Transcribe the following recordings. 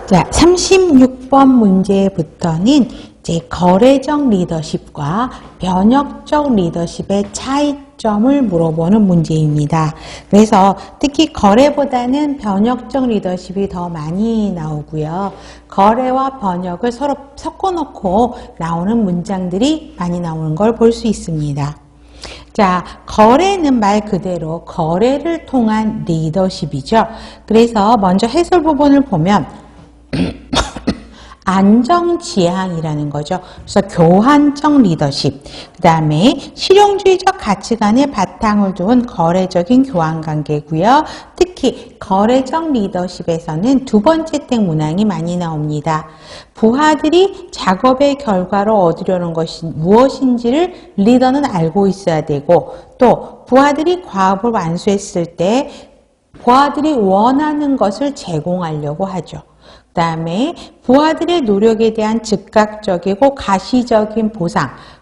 자, 36번 문제부터는 이제 거래적 리더십과 변혁적 리더십의 차이점을 물어보는 문제입니다. 그래서 특히 거래보다는 변혁적 리더십이 더 많이 나오고요. 거래와 변혁을 서로 섞어놓고 나오는 문장들이 많이 나오는 걸 볼 수 있습니다. 자, 거래는 말 그대로 거래를 통한 리더십이죠. 그래서 먼저 해설 부분을 보면 안정지향이라는 거죠. 그래서 교환적 리더십, 그 다음에 실용주의적 가치관에 바탕을 둔 거래적인 교환관계고요. 특히 거래적 리더십에서는 두 번째 땡 문항이 많이 나옵니다. 부하들이 작업의 결과로 얻으려는 것이 무엇인지를 리더는 알고 있어야 되고, 또 부하들이 과업을 완수했을 때 부하들이 원하는 것을 제공하려고 하죠. 그 다음에 부하들의 노력에 대한 즉각적이고 가시적인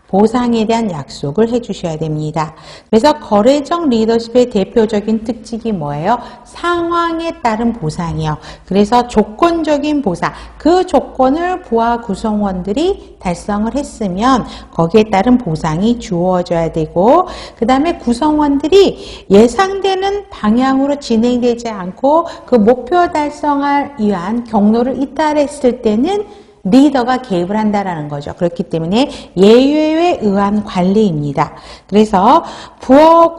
보상에 대한 약속을 해주셔야 됩니다. 그래서 거래적 리더십의 대표적인 특징이 뭐예요? 상황에 따른 보상이요. 그래서 조건적인 보상, 그 조건을 부하 구성원들이 달성을 했으면 거기에 따른 보상이 주어져야 되고, 그 다음에 구성원들이 예상되는 방향으로 진행되지 않고 그 목표 달성을 위한 경로를 이탈했을 때는 리더가 개입을 한다라는 거죠. 그렇기 때문에 예외에 의한 관리입니다. 그래서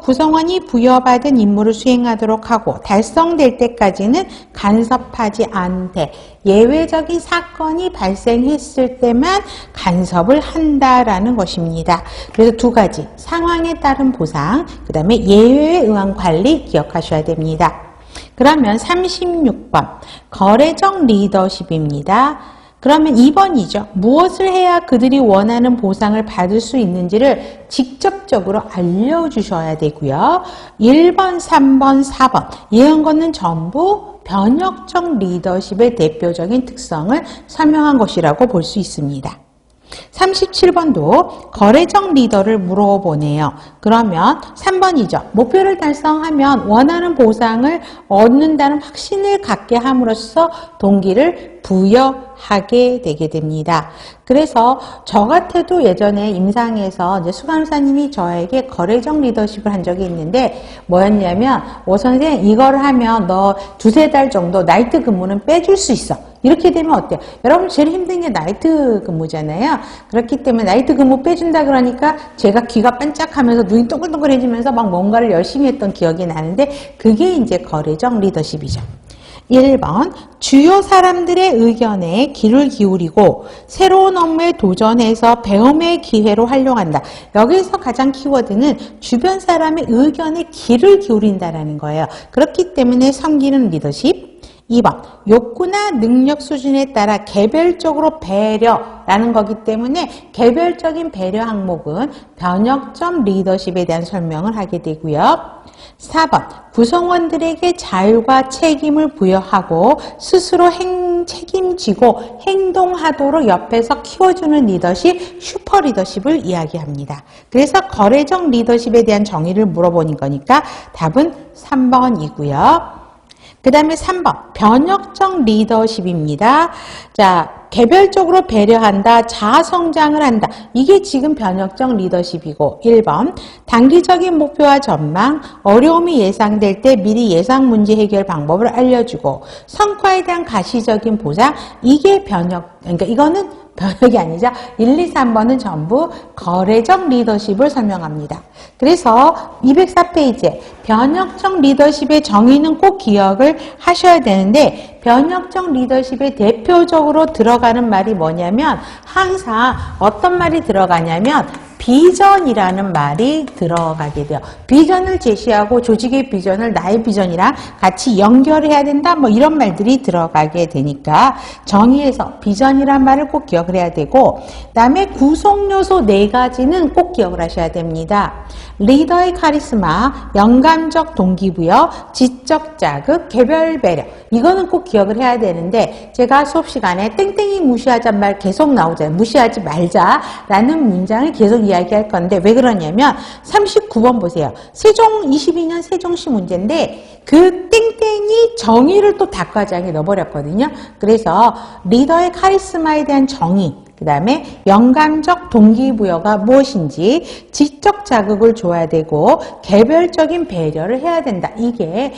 구성원이 부여받은 임무를 수행하도록 하고 달성될 때까지는 간섭하지 않되 예외적인 사건이 발생했을 때만 간섭을 한다라는 것입니다. 그래서 두 가지, 상황에 따른 보상, 그 다음에 예외에 의한 관리 기억하셔야 됩니다. 그러면 36번 거래적 리더십입니다. 그러면 2번이죠. 무엇을 해야 그들이 원하는 보상을 받을 수 있는지를 직접적으로 알려주셔야 되고요. 1번, 3번, 4번 이런 거는 전부 변혁적 리더십의 대표적인 특성을 설명한 것이라고 볼 수 있습니다. 37번도 거래적 리더를 물어보네요. 그러면 3번이죠. 목표를 달성하면 원하는 보상을 얻는다는 확신을 갖게 함으로써 동기를 부여하게 되게 됩니다. 그래서 저 같아도 예전에 임상에서 이제 수강사님이 저에게 거래적 리더십을 한 적이 있는데 뭐였냐면, 선생님 이거를 하면 너 두세 달 정도 나이트 근무는 빼줄 수 있어. 이렇게 되면 어때요? 여러분 제일 힘든 게 나이트 근무잖아요. 그렇기 때문에 나이트 근무 빼준다 그러니까 제가 귀가 반짝하면서 눈이 동글동글해지면서 막 뭔가를 열심히 했던 기억이 나는데 그게 이제 거래적 리더십이죠. 1번 주요 사람들의 의견에 귀를 기울이고 새로운 업무에 도전해서 배움의 기회로 활용한다. 여기서 가장 키워드는 주변 사람의 의견에 귀를 기울인다라는 거예요. 그렇기 때문에 섬기는 리더십. 2번 욕구나 능력 수준에 따라 개별적으로 배려라는 거기 때문에 개별적인 배려 항목은 변혁적 리더십에 대한 설명을 하게 되고요. 4번 구성원들에게 자율과 책임을 부여하고 스스로 책임지고 행동하도록 옆에서 키워주는 리더십, 슈퍼 리더십을 이야기합니다. 그래서 거래적 리더십에 대한 정의를 물어보는 거니까 답은 3번이고요. 그 다음에 3번 변혁적 리더십입니다. 자, 개별적으로 배려한다, 자아성장을 한다. 이게 지금 변혁적 리더십이고, 1번 단기적인 목표와 전망, 어려움이 예상될 때 미리 예상 문제 해결 방법을 알려주고 성과에 대한 가시적인 보상, 이게 그러니까 이거는 변혁이 아니죠. 1, 2, 3번은 전부 거래적 리더십을 설명합니다. 그래서 204페이지에 변혁적 리더십의 정의는 꼭 기억을 하셔야 되는데, 변혁적 리더십의 대표적으로 들어가는 말이 뭐냐면 항상 어떤 말이 들어가냐면 비전이라는 말이 들어가게 돼요. 비전을 제시하고 조직의 비전을 나의 비전이랑 같이 연결해야 된다, 뭐 이런 말들이 들어가게 되니까 정의에서 비전이란 말을 꼭 기억을 해야 되고, 그 다음에 구성 요소 4가지는 꼭 기억을 하셔야 됩니다. 리더의 카리스마, 영감적 동기부여, 지적 자극, 개별 배려, 이거는 꼭 기억을 해야 되는데, 제가 수업 시간에 땡땡이 무시하자 말 계속 나오잖아요. 무시하지 말자라는 문장을 계속 이야기할 건데 왜 그러냐면 39번 보세요. 22년 세종시 문제인데 그 땡땡이 정의를 또 답과장에 넣어버렸거든요. 그래서 리더의 카리스마에 대한 정의, 그 다음에 영감적 동기부여가 무엇인지 지적 자극을 줘야 되고 개별적인 배려를 해야 된다. 이게